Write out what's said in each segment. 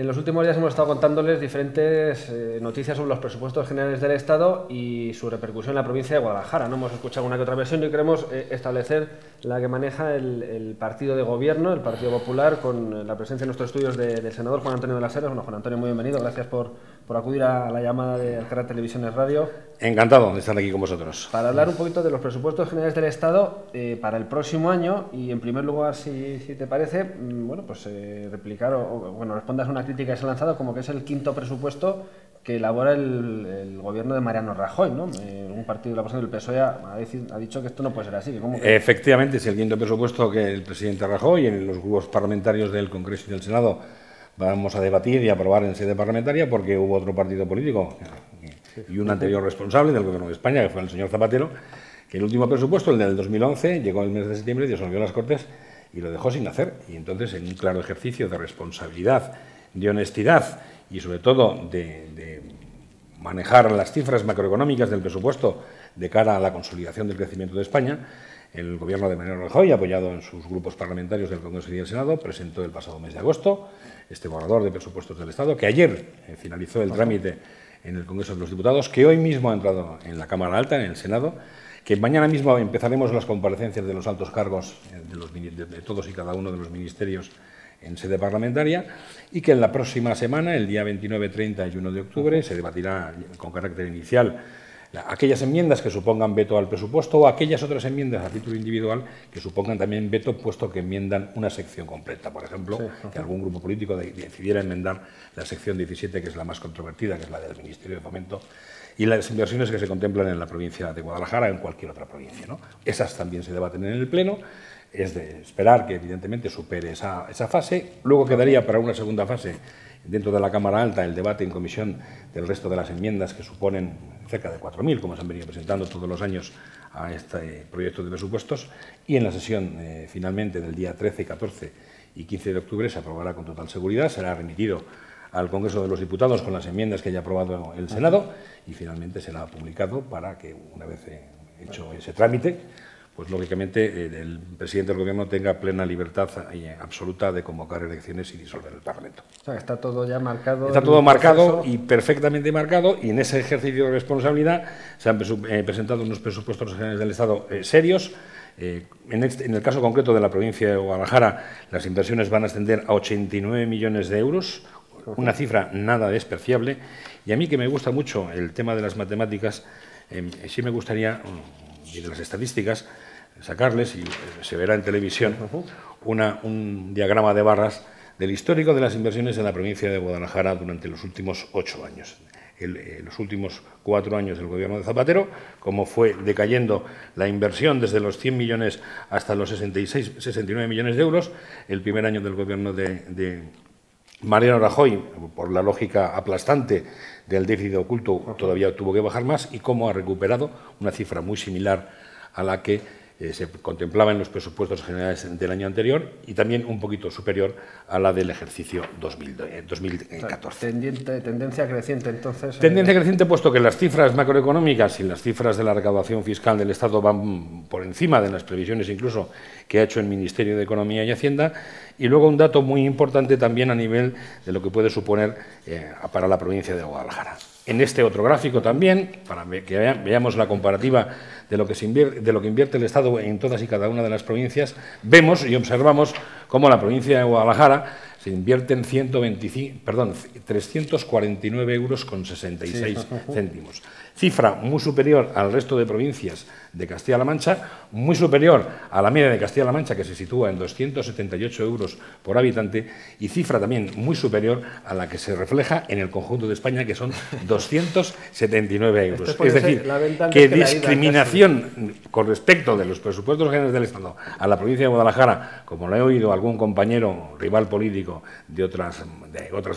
En los últimos días hemos estado contándoles diferentes noticias sobre los presupuestos generales del Estado y su repercusión en la provincia de Guadalajara. No hemos escuchado una que otra versión y queremos establecer la que maneja el partido de gobierno, el Partido Popular, con la presencia en nuestros estudios del senador Juan Antonio de las Heras. Bueno, Juan Antonio, muy bienvenido. Gracias por acudir a la llamada de Alcalá Televisiones Radio. Encantado de estar aquí con vosotros. Para hablar un poquito de los presupuestos generales del Estado para el próximo año y, en primer lugar, si te parece, bueno, pues replicar o respondas a una crítica que se ha lanzado como que es el quinto presupuesto que elabora el gobierno de Mariano Rajoy, ¿no? Un partido de la oposición del PSOE ha dicho que esto no puede ser así. ¿Cómo que? Efectivamente, es el quinto presupuesto que el presidente Rajoy en los grupos parlamentarios del Congreso y del Senado vamos a debatir y aprobar en sede parlamentaria, porque hubo otro partido político y un anterior responsable del Gobierno de España, que fue el señor Zapatero, que el último presupuesto, el del 2011, llegó el mes de septiembre, disolvió las Cortes y lo dejó sin hacer. Y entonces, en un claro ejercicio de responsabilidad, de honestidad y, sobre todo, de manejar las cifras macroeconómicas del presupuesto de cara a la consolidación del crecimiento de España, el Gobierno de Mariano Rajoy, apoyado en sus grupos parlamentarios del Congreso y del Senado, presentó el pasado mes de agosto este borrador de presupuestos del Estado, que ayer finalizó el trámite en el Congreso de los Diputados, que hoy mismo ha entrado en la Cámara Alta, en el Senado, que mañana mismo empezaremos las comparecencias de los altos cargos de todos y cada uno de los ministerios en sede parlamentaria, y que en la próxima semana, el día 29, 30 y 1 de octubre, se debatirá con carácter inicial aquellas enmiendas que supongan veto al presupuesto o aquellas otras enmiendas a título individual que supongan también veto, puesto que enmiendan una sección completa. Por ejemplo, que algún grupo político decidiera enmendar la sección 17, que es la más controvertida, que es la del Ministerio de Fomento, y las inversiones que se contemplan en la provincia de Guadalajara o en cualquier otra provincia, ¿no? Esas también se debaten en el Pleno. Es de esperar que, evidentemente, supere esa fase. Luego quedaría para una segunda fase, dentro de la Cámara Alta, el debate en comisión del resto de las enmiendas, que suponen cerca de 4.000, como se han venido presentando todos los años a este proyecto de presupuestos. Y en la sesión, finalmente, del día 13, 14 y 15 de octubre, se aprobará con total seguridad. Será remitido al Congreso de los Diputados con las enmiendas que haya aprobado el Senado y, finalmente, será publicado para que, una vez hecho ese trámite, pues lógicamente el presidente del Gobierno tenga plena libertad absoluta de convocar elecciones y disolver el Parlamento. O sea, está todo ya marcado. Está todo marcado y perfectamente marcado, y en ese ejercicio de responsabilidad se han presentado unos presupuestos generales del Estado serios. En el caso concreto de la provincia de Guadalajara, las inversiones van a ascender a 89 millones de euros, una cifra nada despreciable. Y a mí, que me gusta mucho el tema de las matemáticas, sí me gustaría, y de las estadísticas, sacarles, y se verá en televisión, un diagrama de barras del histórico de las inversiones en la provincia de Guadalajara durante los últimos 8 años. Los últimos 4 años del Gobierno de Zapatero, cómo fue decayendo la inversión desde los 100 millones hasta los 69 millones de euros, el primer año del Gobierno de Mariano Rajoy, por la lógica aplastante del déficit oculto, todavía tuvo que bajar más, y cómo ha recuperado una cifra muy similar a la que se contemplaba en los presupuestos generales del año anterior, y también un poquito superior a la del ejercicio 2014. Tendencia creciente, entonces. Tendencia creciente, puesto que las cifras macroeconómicas y las cifras de la recaudación fiscal del Estado van por encima de las previsiones incluso que ha hecho el Ministerio de Economía y Hacienda. Y luego un dato muy importante también a nivel de lo que puede suponer para la provincia de Guadalajara. En este otro gráfico también, para que veamos la comparativa de lo que invierte el Estado en todas y cada una de las provincias, vemos y observamos cómo la provincia de Guadalajara se invierten 349,66 euros, cifra muy superior al resto de provincias de Castilla-La Mancha, muy superior a la media de Castilla-La Mancha, que se sitúa en 278 euros por habitante, y cifra también muy superior a la que se refleja en el conjunto de España, que son 279 euros. Es decir, que discriminación con respecto de los presupuestos generales del Estado a la provincia de Guadalajara, como lo he oído algún compañero rival político de otras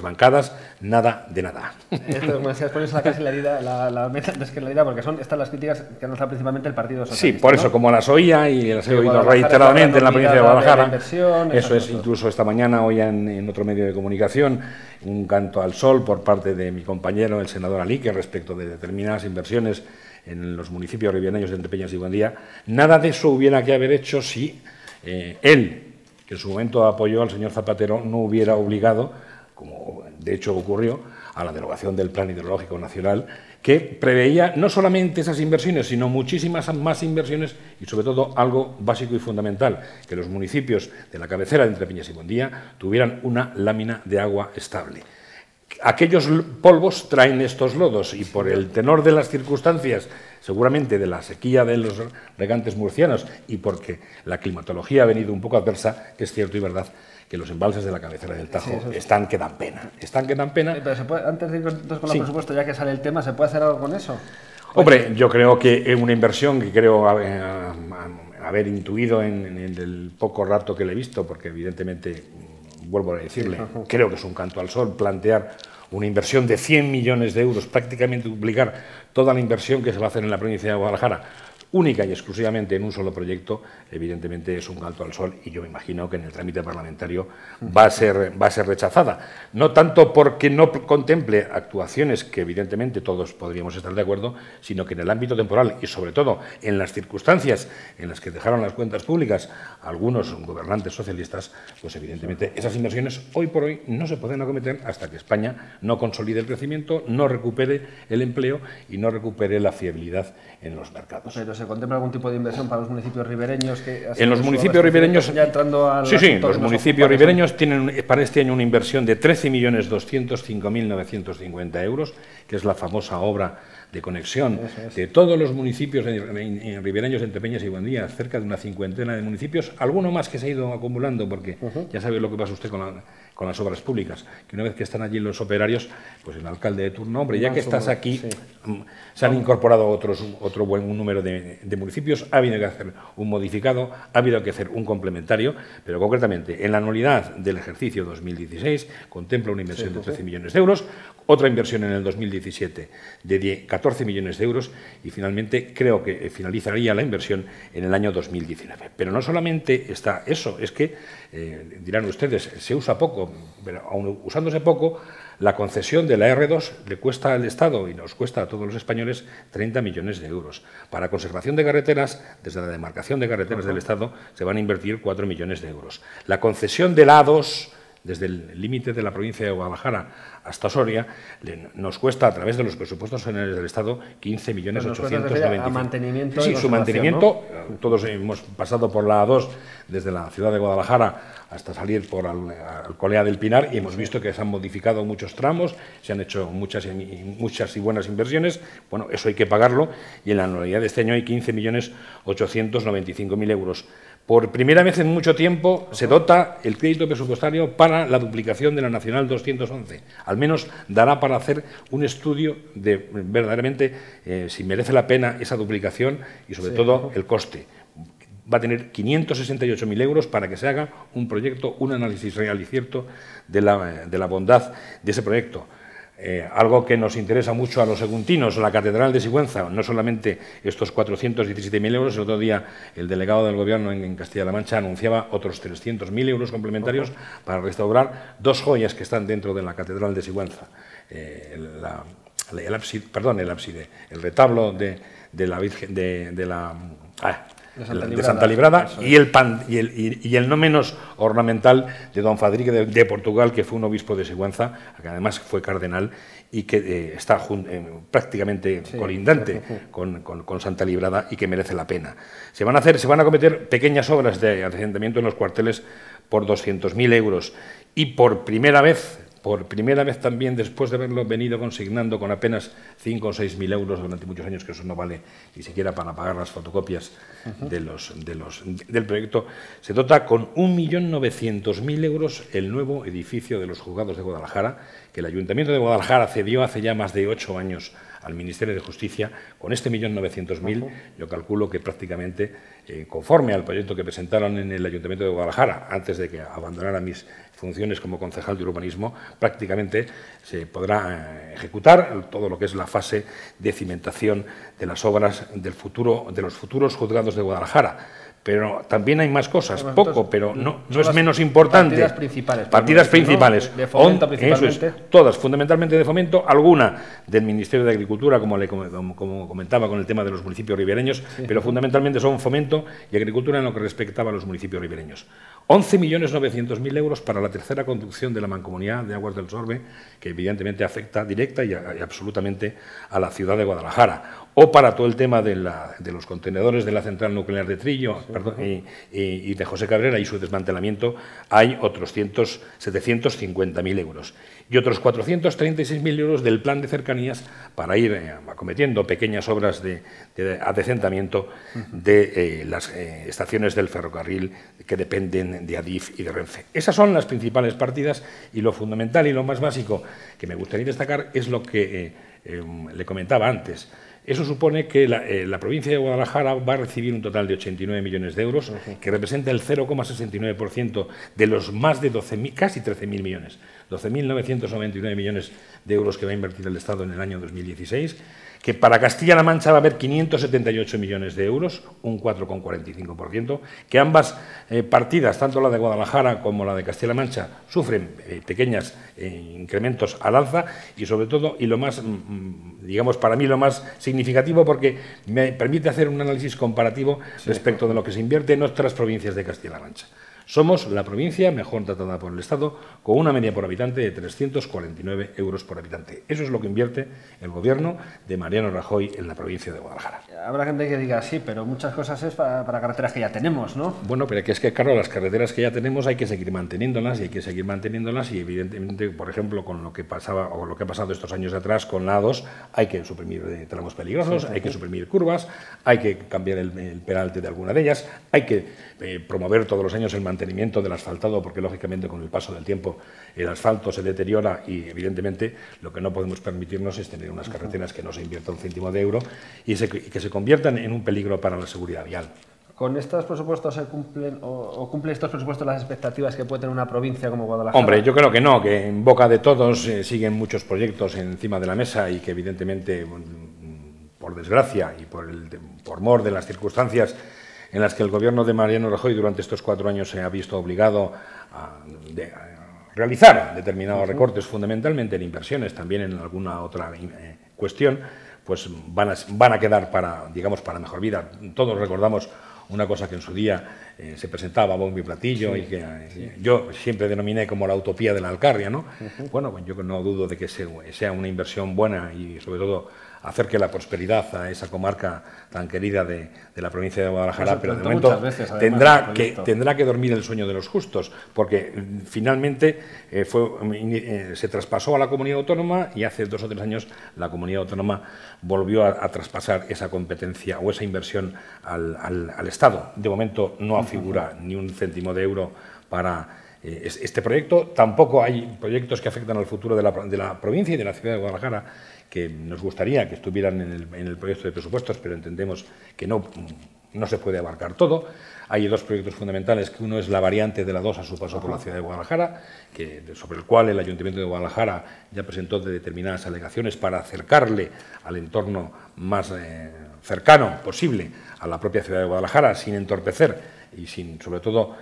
bancadas, nada de nada. Esto, como decías, pones casi la meta antes que la idea, porque están las críticas que han lanzado principalmente el Partido Socialista. Sí, por eso, ¿no? Como las oía y las he oído reiteradamente en la provincia de Guadalajara. Eso es, incluso esta mañana oía en otro medio de comunicación un canto al sol por parte de mi compañero, el senador Alique, respecto de determinadas inversiones en los municipios ribereños de Entrepeñas y Buendía. Nada de eso hubiera que haber hecho si él, que en su momento apoyó al señor Zapatero, no hubiera obligado como de hecho ocurrió, a la derogación del Plan Hidrológico Nacional, que preveía no solamente esas inversiones, sino muchísimas más inversiones y, sobre todo, algo básico y fundamental, que los municipios de la cabecera de Entrepeñas y Buendía tuvieran una lámina de agua estable. Aquellos polvos traen estos lodos y por el tenor de las circunstancias, seguramente de la sequía de los regantes murcianos y porque la climatología ha venido un poco adversa, es cierto y verdad que los embalses de la cabecera del Tajo están que dan pena. Pero se puede, antes de ir con el presupuesto, ya que sale el tema, ¿se puede hacer algo con eso? Hombre, yo creo que es una inversión que creo haber intuido en el poco rato que le he visto, porque evidentemente, vuelvo a decirle, creo que es un canto al sol plantear una inversión de 100 millones de euros, prácticamente duplicar toda la inversión que se va a hacer en la provincia de Guadalajara, única y exclusivamente en un solo proyecto, evidentemente es un salto al sol y yo me imagino que en el trámite parlamentario va a ser rechazada. No tanto porque no contemple actuaciones que evidentemente todos podríamos estar de acuerdo, sino que en el ámbito temporal y sobre todo en las circunstancias en las que dejaron las cuentas públicas algunos gobernantes socialistas, pues evidentemente esas inversiones hoy por hoy no se pueden acometer hasta que España no consolide el crecimiento, no recupere el empleo y no recupere la fiabilidad en los mercados. Pero ¿se contempla algún tipo de inversión para los municipios ribereños? En los municipios ribereños, ya entrando a sí, los municipios ribereños tienen para este año una inversión de 13.205.950 euros, que es la famosa obra de conexión de todos los municipios ribereños entre Peñas y Buendía, cerca de una cincuentena de municipios, alguno más que se ha ido acumulando, porque ya sabe lo que pasa usted con las obras públicas, que una vez que están allí los operarios, pues el alcalde de turno, hombre, ya que estás aquí, se han incorporado otro buen número de municipios, ha habido que hacer un modificado, ha habido que hacer un complementario, pero concretamente en la anualidad del ejercicio 2016 contempla una inversión de 13 millones de euros, otra inversión en el 2017 de 14 millones de euros y finalmente creo que finalizaría la inversión en el año 2019. Pero no solamente está eso, es que, dirán ustedes, se usa poco, pero aun usándose poco, la concesión de la R2 le cuesta al Estado y nos cuesta a todos los españoles 30 millones de euros. Para conservación de carreteras, desde la demarcación de carreteras del Estado, se van a invertir 4 millones de euros. La concesión de la A2, desde el límite de la provincia de Guadalajara hasta Soria, nos cuesta a través de los presupuestos generales del Estado 15.895.000. Mantenimiento. Sí, su mantenimiento. ¿No? Todos hemos pasado por la A2 desde la ciudad de Guadalajara hasta salir por Alcolea del Pinar y hemos visto que se han modificado muchos tramos, se han hecho muchas y buenas inversiones. Bueno, eso hay que pagarlo y en la anualidad de este año hay 15.895.000 euros. Por primera vez en mucho tiempo se dota el crédito presupuestario para la duplicación de la Nacional 211. Al menos dará para hacer un estudio de verdaderamente si merece la pena esa duplicación y sobre todo el coste. Va a tener 568.000 euros para que se haga un proyecto, un análisis real y cierto de la bondad de ese proyecto. Algo que nos interesa mucho a los seguntinos, la Catedral de Sigüenza, no solamente estos 417.000 euros, el otro día el delegado del Gobierno en Castilla-La Mancha anunciaba otros 300.000 euros complementarios para restaurar dos joyas que están dentro de la Catedral de Sigüenza. El retablo de la Virgen de Santa Librada y el no menos ornamental de don Fadrique de Portugal, que fue un obispo de Sigüenza, que además fue cardenal y que está prácticamente colindante con Santa Librada y que merece la pena. Se van a cometer pequeñas obras de acrecentamiento en los cuarteles por 200.000 euros y por primera vez también, después de haberlo venido consignando con apenas 5 o 6.000 euros durante muchos años, que eso no vale ni siquiera para pagar las fotocopias del proyecto, se dota con 1.900.000 euros el nuevo edificio de los juzgados de Guadalajara, que el Ayuntamiento de Guadalajara cedió hace ya más de 8 años al Ministerio de Justicia. Con este 1.900.000, yo calculo que prácticamente, conforme al proyecto que presentaron en el Ayuntamiento de Guadalajara, antes de que abandonara mis funciones como concejal de urbanismo, prácticamente se podrá ejecutar todo lo que es la fase de cimentación de las obras de los futuros juzgados de Guadalajara. Pero también hay más cosas, Pero poco, pero no es menos importante. Partidas principales. Partidas principales. De fomento principalmente. Eso es, todas, fundamentalmente de fomento, alguna del Ministerio de Agricultura, como comentaba con el tema de los municipios ribereños, sí, pero fundamentalmente son fomento y agricultura en lo que respectaba a los municipios ribereños. 11.900.000 euros para la tercera conducción de la Mancomunidad de Aguas del Sorbe, que evidentemente afecta directa y absolutamente a la ciudad de Guadalajara. O para todo el tema de los contenedores de la central nuclear de Trillo, sí, perdón, y de José Cabrera y su desmantelamiento, hay otros 750.000 euros. Y otros 436.000 euros del plan de cercanías para ir acometiendo pequeñas obras de adecentamiento de las estaciones del ferrocarril que dependen de Adif y de Renfe. Esas son las principales partidas y lo fundamental y lo más básico que me gustaría destacar es lo que le comentaba antes. Eso supone que la provincia de Guadalajara va a recibir un total de 89 millones de euros, que representa el 0,69% de los más de 12.000, casi 13.000 millones, 12.999 millones de euros que va a invertir el Estado en el año 2016, que para Castilla-La Mancha va a haber 578 millones de euros, un 4,45%, que ambas partidas, tanto la de Guadalajara como la de Castilla-La Mancha, sufren pequeños incrementos al alza y sobre todo, y lo más, digamos, para mí lo más significativo, porque me permite hacer un análisis comparativo respecto de lo que se invierte en otras provincias de Castilla-La Mancha. Somos la provincia mejor tratada por el Estado, con una media por habitante de 349 euros por habitante. Eso es lo que invierte el Gobierno de Mariano Rajoy en la provincia de Guadalajara. Habrá gente que diga, sí, pero muchas cosas es para carreteras que ya tenemos, ¿no? Bueno, pero es que, claro, las carreteras que ya tenemos hay que seguir manteniéndolas y evidentemente, por ejemplo, con lo que pasaba o lo que ha pasado estos años atrás con la A2, hay que suprimir tramos peligrosos, hay que suprimir curvas, hay que cambiar el peralte de alguna de ellas, hay que promover todos los años el mantenimiento del asfaltado, porque lógicamente con el paso del tiempo el asfalto se deteriora y evidentemente lo que no podemos permitirnos es tener unas carreteras que no se invierta un céntimo de euro y que se conviertan en un peligro para la seguridad vial. ¿Con estos presupuestos se cumplen o cumplen estos presupuestos las expectativas que puede tener una provincia como Guadalajara? Hombre, yo creo que no, que en boca de todos siguen muchos proyectos encima de la mesa y que evidentemente, por desgracia y por mor de las circunstancias en las que el Gobierno de Mariano Rajoy durante estos 4 años se ha visto obligado a realizar determinados recortes, fundamentalmente en inversiones, también en alguna otra cuestión, pues van a quedar para mejor vida. Todos recordamos una cosa que en su día se presentaba a bombo y platillo y que yo siempre denominé como la utopía de la Alcarria, ¿no? Bueno, pues yo no dudo de que sea una inversión buena y sobre todo acerque la prosperidad a esa comarca tan querida de la provincia de Guadalajara, pero de momento tendrá que dormir el sueño de los justos, porque finalmente se traspasó a la comunidad autónoma y hace 2 o 3 años la comunidad autónoma volvió a traspasar esa competencia o esa inversión al Estado. De momento no figura ni un céntimo de euro para este proyecto. Tampoco hay proyectos que afectan al futuro de la provincia y de la ciudad de Guadalajara que nos gustaría que estuvieran en el proyecto de presupuestos, pero entendemos que no se puede abarcar todo. Hay 2 proyectos fundamentales, que uno es la variante de la 2 a su paso por la ciudad de Guadalajara, sobre el cual el Ayuntamiento de Guadalajara ya presentó determinadas alegaciones para acercarle al entorno más cercano posible a la propia ciudad de Guadalajara, sin entorpecer y sobre todo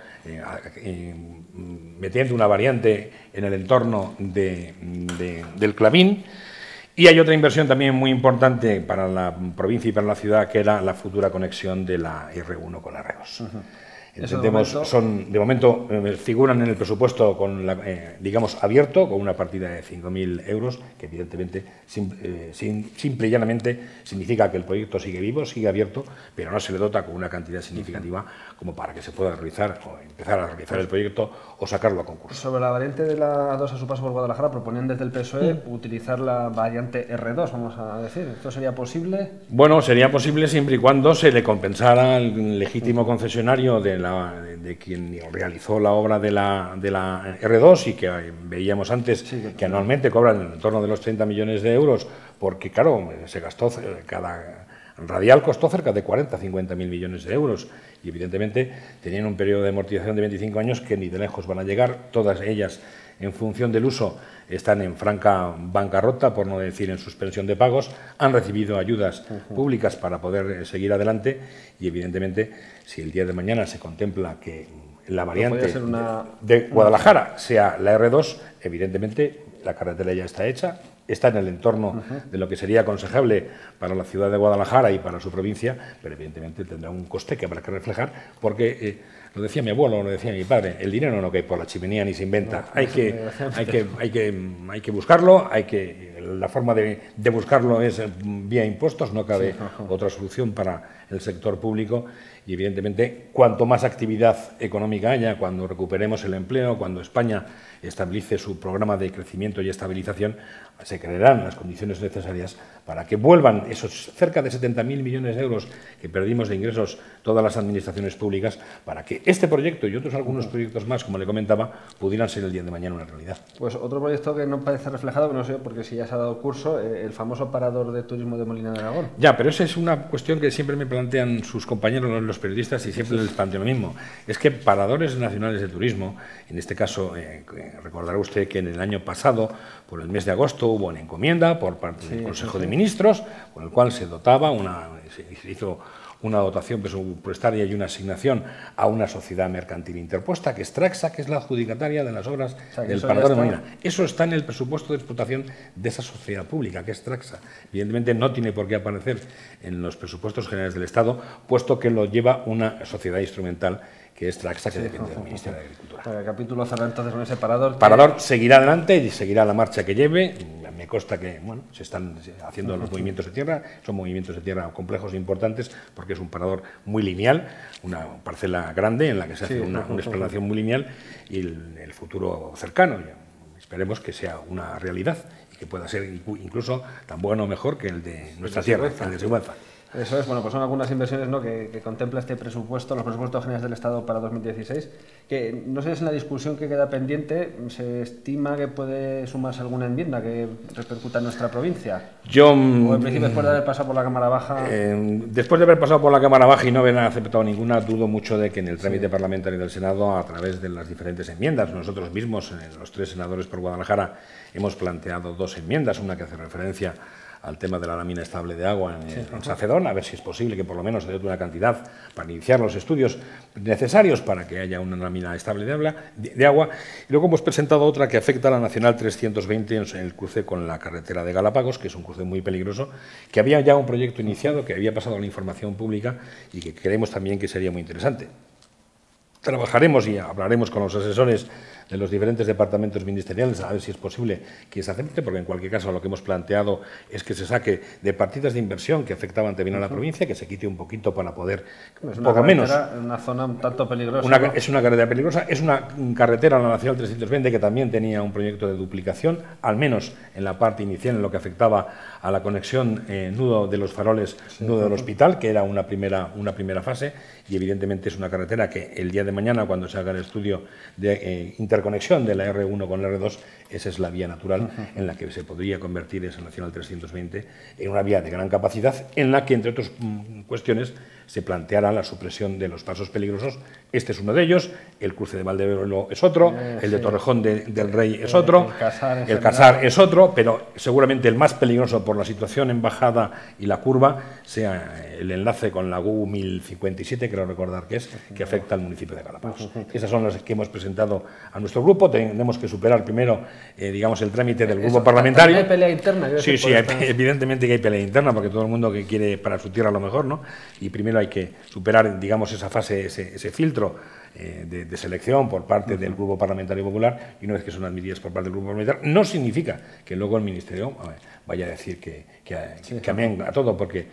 metiendo una variante en el entorno del Clavín. Y hay otra inversión también muy importante para la provincia y para la ciudad, que era la futura conexión de la R1 con la R2. Entendemos, de momento figuran en el presupuesto digamos, abierto, con una partida de 5.000 euros, que evidentemente simple y llanamente significa que el proyecto sigue vivo, sigue abierto, pero no se le dota con una cantidad significativa como para que se pueda realizar o empezar a realizar el proyecto o sacarlo a concurso. Sobre la variante de la A2 a su paso por Guadalajara, proponían desde el PSOE utilizar la variante R2, vamos a decir. ¿Esto sería posible? Bueno, sería posible siempre y cuando se le compensara al legítimo concesionario de quien realizó la obra de la R2 y que veíamos antes que anualmente cobran en torno de los 30 millones de euros, porque claro, se gastó, cada radial costó cerca de 40-50.000 millones de euros y evidentemente tenían un periodo de amortización de 25 años que ni de lejos van a llegar, todas ellas en función del uso están en franca bancarrota, por no decir en suspensión de pagos, han recibido ayudas públicas para poder seguir adelante y, evidentemente, si el día de mañana se contempla que la variante de Guadalajara sea la R2, evidentemente la carretera ya está hecha, está en el entorno de lo que sería aconsejable para la ciudad de Guadalajara y para su provincia, pero evidentemente tendrá un coste que habrá que reflejar, porque lo decía mi abuelo, lo decía mi padre, el dinero no cae por la chimenea ni se inventa, hay que buscarlo, la forma de buscarlo es vía impuestos, no cabe otra solución para el sector público y, evidentemente, cuanto más actividad económica haya, cuando recuperemos el empleo, cuando España estabilice su programa de crecimiento y estabilización, se crearán las condiciones necesarias para que vuelvan esos cerca de 70.000 millones de euros que perdimos de ingresos todas las administraciones públicas, para que este proyecto y otros algunos proyectos más, como le comentaba, pudieran ser el día de mañana una realidad. Pues otro proyecto que no parece reflejado, no sé, porque si ya se ha dado curso, el famoso parador de turismo de Molina de Aragón. Ya, pero esa es una cuestión que siempre me plantean sus compañeros, los periodistas, y siempre les planteo lo mismo. Es que paradores nacionales de turismo, en este caso, recordará usted que en el año pasado, por el mes de agosto, hubo una encomienda por parte del Consejo de Ministros, con el cual se dotaba, se hizo una dotación presupuestaria y una asignación a una sociedad mercantil interpuesta, que es Traxa, que es la adjudicataria de las obras del parador de Molina. Eso está en el presupuesto de explotación de esa sociedad pública, que es Traxa. Evidentemente no tiene por qué aparecer en los presupuestos generales del Estado, puesto que lo lleva una sociedad instrumental, que es Traxa, que depende del Ministerio de Agricultura. El capítulo cerrado entonces con ese parador. El parador seguirá adelante y seguirá la marcha que lleve. Me consta que se están haciendo los movimientos de tierra, son movimientos de tierra complejos e importantes, porque es un parador muy lineal, una parcela grande en la que se hace una explanación muy lineal, y el futuro cercano, esperemos que sea una realidad y que pueda ser incluso tan bueno o mejor que el de nuestra tierra, el de Sigüenza. Eso es, bueno, pues son algunas inversiones, ¿no?, que contempla este presupuesto, los presupuestos generales del Estado para 2016, que no sé si en la discusión que queda pendiente se estima que puede sumarse alguna enmienda que repercuta en nuestra provincia. O en principio, después de haber pasado por la Cámara Baja... después de haber pasado por la Cámara Baja y no haber aceptado ninguna, dudo mucho de que en el trámite parlamentario del Senado, a través de las diferentes enmiendas, nosotros mismos, los 3 senadores por Guadalajara, hemos planteado 2 enmiendas, una que hace referencia al tema de la lámina estable de agua en Sacedón, a ver si es posible que por lo menos se dé una cantidad para iniciar los estudios necesarios para que haya una lámina estable de agua. Y luego hemos presentado otra que afecta a la Nacional 320 en el cruce con la carretera de Galápagos, que es un cruce muy peligroso, que había ya un proyecto iniciado, que había pasado a la información pública y que creemos también que sería muy interesante. Trabajaremos y hablaremos con los asesores de los diferentes departamentos ministeriales a ver si es posible que se acepte, porque en cualquier caso lo que hemos planteado es que se saque de partidas de inversión que afectaban también a la provincia, que se quite un poquito para poder, poco menos. Es una zona un tanto peligrosa. Es una carretera peligrosa, es una carretera, la Nacional 320, que también tenía un proyecto de duplicación, al menos en la parte inicial, en lo que afectaba a la conexión nudo de los faroles, nudo del hospital, que era una primera fase, y evidentemente es una carretera que el día de mañana, cuando se haga el estudio de interconexión de la R1 con la R2, esa es la vía natural en la que se podría convertir esa Nacional 320 en una vía de gran capacidad, en la que, entre otras cuestiones, se planteará la supresión de los pasos peligrosos. Este es uno de ellos, el cruce de Valdebebro es otro, el de Torrejón del Rey es otro, el Casar es otro, pero seguramente el más peligroso por la situación en bajada y la curva sea el enlace con la U 1057, creo recordar que es, que afecta al municipio de Galápagos. Esas son las que hemos presentado a nuestro grupo. Tenemos que superar primero, digamos, el trámite del grupo parlamentario. ¿Hay pelea interna? Sí, evidentemente que hay pelea interna, porque todo el mundo que quiere para su tierra lo mejor, ¿no? Y primero hay que superar, digamos, esa fase, ese filtro de selección por parte del Grupo Parlamentario Popular, y una vez que son admitidas por parte del Grupo Parlamentario, no significa que luego el Ministerio vaya a decir que amén a todo, porque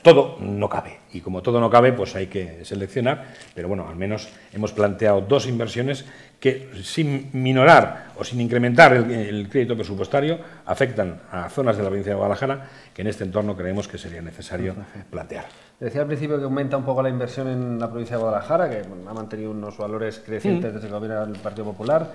todo no cabe, y como todo no cabe, pues hay que seleccionar, pero bueno, al menos hemos planteado 2 inversiones que, sin minorar o sin incrementar el crédito presupuestario, afectan a zonas de la provincia de Guadalajara que en este entorno creemos que sería necesario plantear. Decía al principio que aumenta un poco la inversión en la provincia de Guadalajara, que ha mantenido unos valores crecientes desde que gobierna el Partido Popular.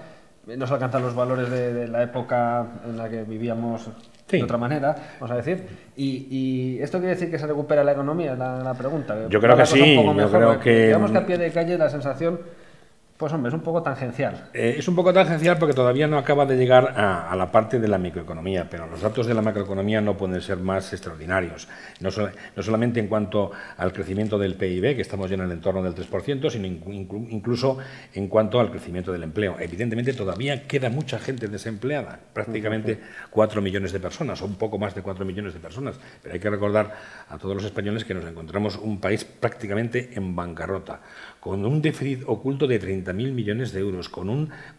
No se alcanzan los valores de la época en la que vivíamos de otra manera, vamos a decir. ¿Y esto quiere decir que se recupera la economía? La pregunta. Yo creo que sí. Yo creo que digamos que a pie de calle la sensación Pues hombre, es un poco tangencial. Es un poco tangencial porque todavía no acaba de llegar a la parte de la microeconomía, pero los datos de la macroeconomía no pueden ser más extraordinarios. No solamente en cuanto al crecimiento del PIB, que estamos ya en el entorno del 3%, sino incluso en cuanto al crecimiento del empleo. Evidentemente todavía queda mucha gente desempleada, prácticamente 4 millones de personas, o un poco más de 4 millones de personas. Pero hay que recordar a todos los españoles que nos encontramos un país prácticamente en bancarrota, con un déficit oculto de 30.000 millones de euros, con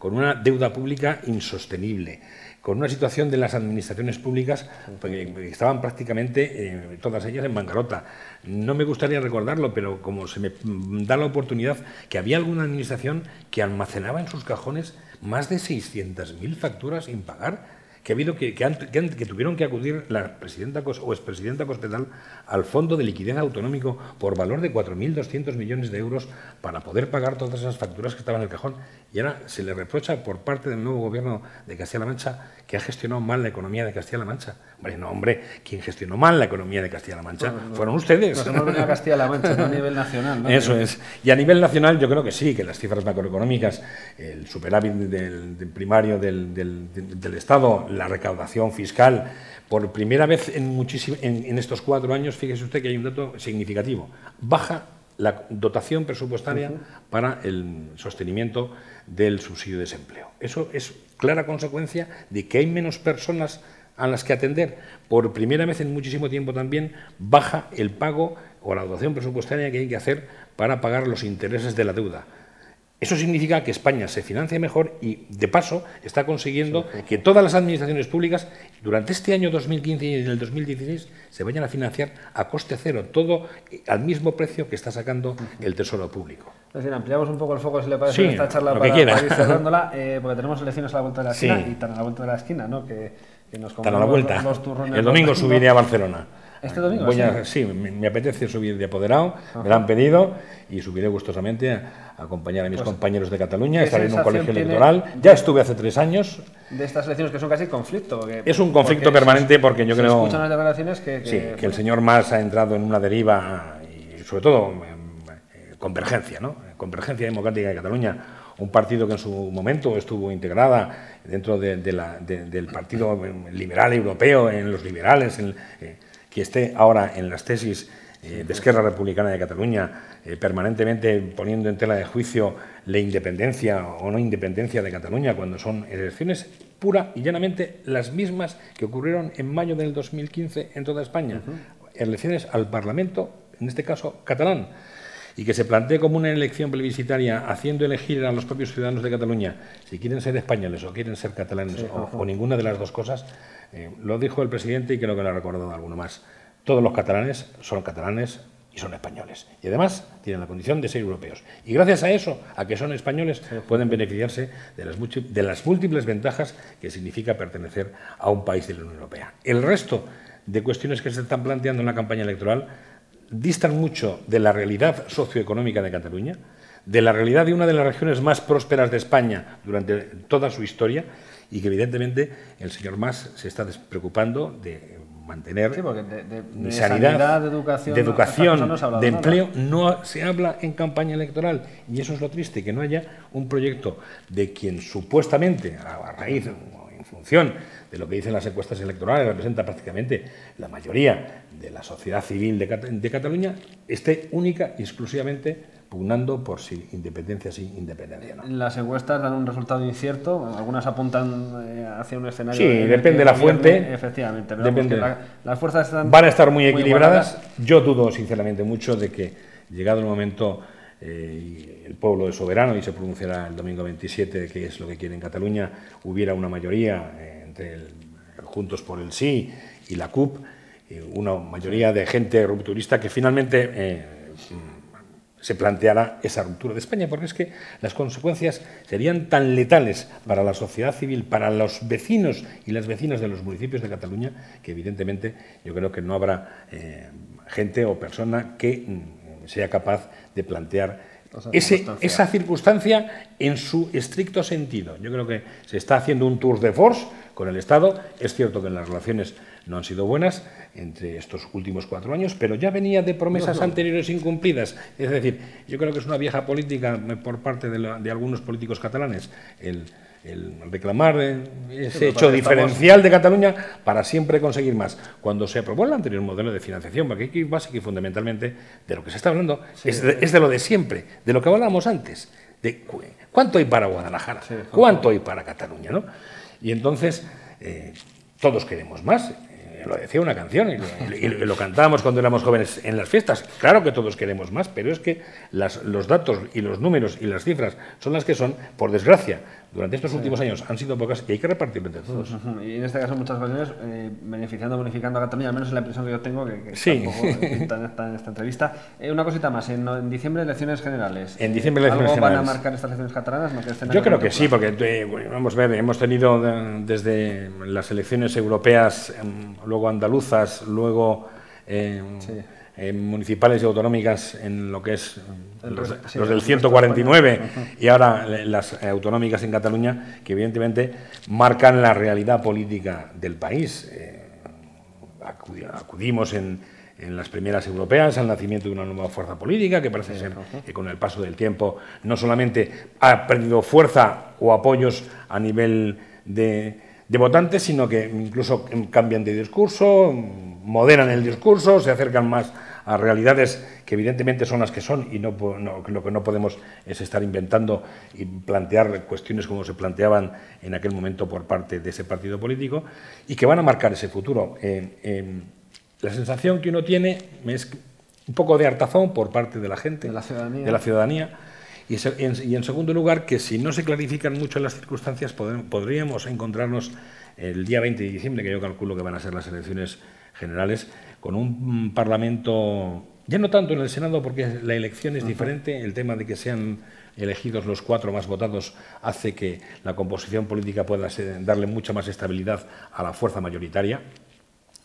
una deuda pública insostenible, con una situación de las administraciones públicas que estaban prácticamente todas ellas en bancarrota. No me gustaría recordarlo, pero como se me da la oportunidad, que había alguna administración que almacenaba en sus cajones más de 600.000 facturas sin pagar, que tuvieron que acudir la presidenta o expresidenta Cospedal al Fondo de Liquidez Autonómico por valor de 4.200 millones de euros para poder pagar todas esas facturas que estaban en el cajón. Y ahora se le reprocha por parte del nuevo gobierno de Castilla-La Mancha que ha gestionado mal la economía de Castilla-La Mancha. Hombre, quien gestionó mal la economía de Castilla-La Mancha fueron ustedes. Nos hemos venido a Castilla-La Mancha, no a nivel nacional, ¿no? Eso es. Y a nivel nacional yo creo que sí, que las cifras macroeconómicas, el superávit del primario del Estado, la recaudación fiscal, por primera vez en estos 4 años, fíjese usted que hay un dato significativo. Baja la dotación presupuestaria para el sostenimiento del subsidio de desempleo. Eso es clara consecuencia de que hay menos personas a las que atender. Por primera vez en muchísimo tiempo también baja el pago o la dotación presupuestaria que hay que hacer para pagar los intereses de la deuda. Eso significa que España se financia mejor y, de paso, está consiguiendo que todas las administraciones públicas, durante este año 2015 y en el 2016, se vayan a financiar a coste cero, todo al mismo precio que está sacando el Tesoro Público. Es decir, ampliamos un poco el foco, si le parece, en esta charla para ir cerrándola, porque tenemos elecciones a la vuelta de la esquina, y tan a la vuelta de la esquina, ¿no? Que nos tan a la vuelta. Los turrones. El domingo subiré a Barcelona. ¿Este domingo? Sí, me apetece subir de apoderado, me lo han pedido y subiré gustosamente a acompañar a mis compañeros de Cataluña, estaré en un colegio electoral. Ya estuve hace 3 años. De estas elecciones que son casi conflicto. Es un conflicto permanente porque yo creo escuchan las declaraciones que el señor Mas ha entrado en una deriva y sobre todo convergencia, ¿no? Convergencia Democrática de Cataluña, un partido que en su momento estuvo integrada dentro del Partido Liberal Europeo, en los liberales, que esté ahora en las tesis de Esquerra Republicana de Cataluña, permanentemente poniendo en tela de juicio la independencia o no independencia de Cataluña, cuando son elecciones pura y llanamente las mismas que ocurrieron en mayo del 2015 en toda España. Elecciones al Parlamento, en este caso catalán, y que se plantee como una elección plebiscitaria haciendo elegir a los propios ciudadanos de Cataluña si quieren ser españoles o quieren ser catalanes o ninguna de las dos cosas. Lo dijo el presidente y creo que lo ha recordado alguno más. Todos los catalanes y son españoles. Y además tienen la condición de ser europeos. Y gracias a eso, a que son españoles, pueden beneficiarse de las múltiples ventajas que significa pertenecer a un país de la Unión Europea. El resto de cuestiones que se están planteando en la campaña electoral distan mucho de la realidad socioeconómica de Cataluña, de la realidad de una de las regiones más prósperas de España durante toda su historia, y que evidentemente el señor Mas se está despreocupando de mantener de sanidad, de educación, de empleo. No se habla en campaña electoral y eso es lo triste, que no haya un proyecto de quien supuestamente, a raíz o en función de lo que dicen las encuestas electorales, representa prácticamente la mayoría de la sociedad civil de Cataluña, esté única y exclusivamente pugnando por si independencia sí, independencia no. Las encuestas dan un resultado incierto, algunas apuntan hacia un escenario... Sí, depende de la fuente. Efectivamente, pero las fuerzas van a estar muy equilibradas. Yo dudo sinceramente mucho de que, llegado el momento, el pueblo es soberano y se pronunciará el domingo 27, que es lo que quiere en Cataluña, hubiera una mayoría entre Juntos por el Sí y la CUP, una mayoría de gente rupturista que finalmente se planteará esa ruptura de España, porque es que las consecuencias serían tan letales para la sociedad civil, para los vecinos y las vecinas de los municipios de Cataluña, que evidentemente yo creo que no habrá gente o persona que sea capaz de plantear esa circunstancia en su estricto sentido. Yo creo que se está haciendo un tour de force con el Estado. Es cierto que en las relaciones no han sido buenas entre estos últimos 4 años, pero ya venía de promesas anteriores incumplidas. Es decir, yo creo que es una vieja política por parte de algunos políticos catalanes el reclamar ese hecho diferencial de Cataluña para siempre conseguir más. Cuando se aprobó el anterior modelo de financiación, porque aquí básica y fundamentalmente de lo que se está hablando es de lo de siempre, de lo que hablábamos antes, de cuánto hay para Guadalajara, cuánto hay para Cataluña, ¿no? Y entonces todos queremos más. Lo decía una canción y lo cantábamos cuando éramos jóvenes en las fiestas. Claro que todos queremos más, pero es que los datos y los números y las cifras son las que son, por desgracia. Durante estos últimos años han sido pocas y hay que repartirlo entre todos. Y en este caso, muchas ocasiones, bonificando a Cataluña, al menos es la impresión que yo tengo, que sí. Está en esta entrevista. Una cosita más, en diciembre elecciones generales. En diciembre elecciones generales. ¿Algo van a marcar estas elecciones catalanas? ¿No? Yo creo que sí, porque vamos a ver, hemos tenido desde las elecciones europeas, luego andaluzas, luego municipales y autonómicas en lo que es los del 149 y ahora las autonómicas en Cataluña, que evidentemente marcan la realidad política del país. Acudimos en las primeras europeas al nacimiento de una nueva fuerza política que parece ser que con el paso del tiempo no solamente ha perdido fuerza o apoyos a nivel de votantes, sino que incluso cambian de discurso, moderan el discurso, se acercan más a realidades que evidentemente son las que son y lo que no podemos es estar inventando y plantear cuestiones como se planteaban en aquel momento por parte de ese partido político y que van a marcar ese futuro. La sensación que uno tiene es un poco de hartazón por parte de la gente, de la ciudadanía. Y en segundo lugar, que si no se clarifican mucho las circunstancias, podríamos encontrarnos el día 20 de diciembre, que yo calculo que van a ser las elecciones generales, con un Parlamento, ya no tanto en el Senado, porque la elección es diferente, el tema de que sean elegidos los 4 más votados hace que la composición política pueda darle mucha más estabilidad a la fuerza mayoritaria,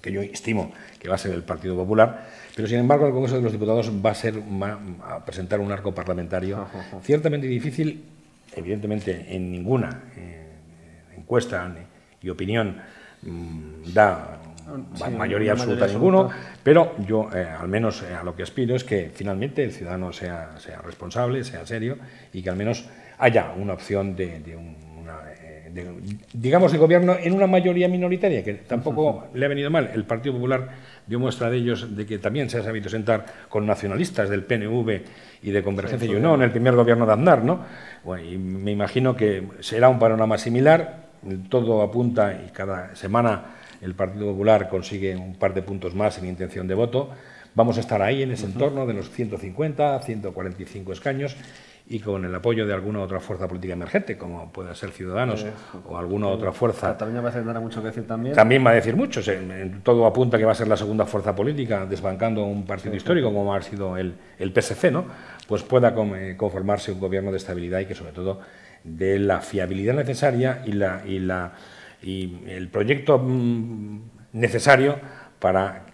que yo estimo que va a ser el Partido Popular, pero sin embargo el Congreso de los Diputados va a presentar un arco parlamentario ciertamente difícil, evidentemente en ninguna encuesta y opinión da mayoría absoluta ninguno, pero yo al menos a lo que aspiro es que finalmente el ciudadano sea responsable, sea serio y que al menos haya una opción digamos, de gobierno en una mayoría minoritaria, que tampoco le ha venido mal. El Partido Popular dio muestra de ellos de que también se ha sabido sentar con nacionalistas del PNV y de Convergencia y Unión en el primer gobierno de Aznar, ¿no? Bueno, y me imagino que será un panorama similar, todo apunta y cada semana el Partido Popular consigue un par de puntos más en intención de voto. Vamos a estar ahí en ese entorno de los 150, 145 escaños y con el apoyo de alguna otra fuerza política emergente, como pueda ser Ciudadanos o alguna otra fuerza. Cataluña va a tener mucho que decir también. También va a decir mucho. Todo apunta que va a ser la segunda fuerza política, desbancando un partido histórico como ha sido el PSC, ¿no? Pues pueda conformarse un gobierno de estabilidad y que sobre todo dé la fiabilidad necesaria y el proyecto necesario para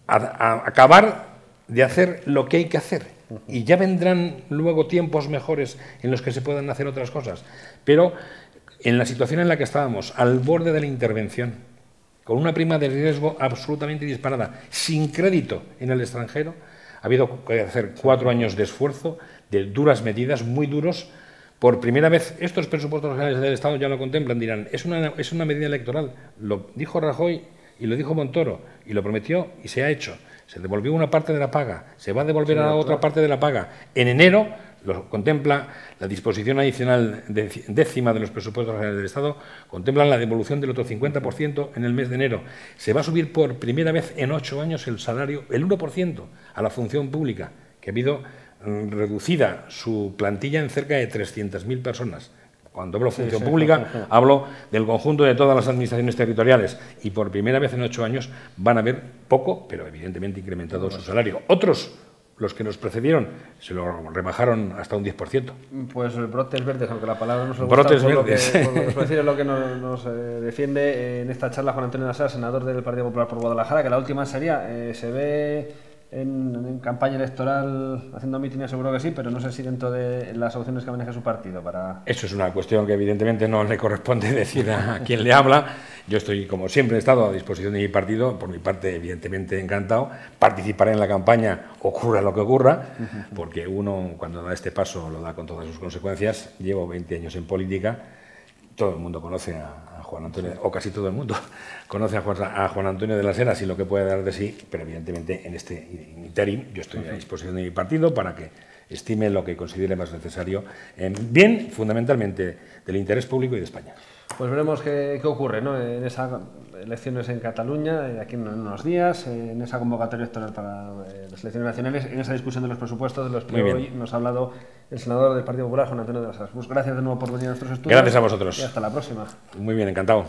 acabar de hacer lo que hay que hacer. Y ya vendrán luego tiempos mejores en los que se puedan hacer otras cosas. Pero en la situación en la que estábamos, al borde de la intervención, con una prima de riesgo absolutamente disparada, sin crédito en el extranjero, ha habido que hacer 4 años de esfuerzo, de duras medidas, muy duros. Por primera vez, estos presupuestos generales del Estado ya lo contemplan, dirán, es una medida electoral. Lo dijo Rajoy y lo dijo Montoro, y lo prometió y se ha hecho. Se devolvió una parte de la paga, se va a devolver a la otra parte de la paga. En enero, lo contempla la disposición adicional décima de los presupuestos generales del Estado, contemplan la devolución del otro 50% en el mes de enero. Se va a subir por primera vez en 8 años el salario, el 1% a la función pública, que ha habido reducida su plantilla en cerca de 300.000 personas. Cuando hablo de función pública, hablo del conjunto de todas las administraciones territoriales y por primera vez en 8 años van a ver poco, pero evidentemente incrementado su salario. Otros, los que nos precedieron, se lo rebajaron hasta un 10%. Pues brotes verdes, aunque la palabra no se gusta, brotes verdes. Es lo que nos defiende en esta charla Juan Antonio Nasar, senador del Partido Popular por Guadalajara, que la última sería, se ve en campaña electoral haciendo mítines? Seguro que sí, pero no sé si dentro de las opciones que maneja su partido para... Eso es una cuestión que evidentemente no le corresponde decir a quien le habla. Yo estoy, como siempre he estado, a disposición de mi partido. Por mi parte, evidentemente, encantado. Participaré en la campaña, ocurra lo que ocurra, porque uno, cuando da este paso, lo da con todas sus consecuencias. Llevo 20 años en política. Todo el mundo conoce a Juan Antonio, o casi todo el mundo conoce a Juan Antonio de las Heras y lo que puede dar de sí, pero evidentemente en este interim yo estoy a disposición de mi partido para que estime lo que considere más necesario, en bien, fundamentalmente, del interés público y de España. Pues veremos qué ocurre, ¿no?, en esas elecciones en Cataluña, aquí en unos días, en esa convocatoria electoral para las elecciones nacionales, en esa discusión de los presupuestos de los que hoy nos ha hablado el senador del Partido Popular, Juan Antonio de las Heras. Pues gracias de nuevo por venir a nuestros estudios. Gracias a vosotros. Y hasta la próxima. Muy bien, encantado.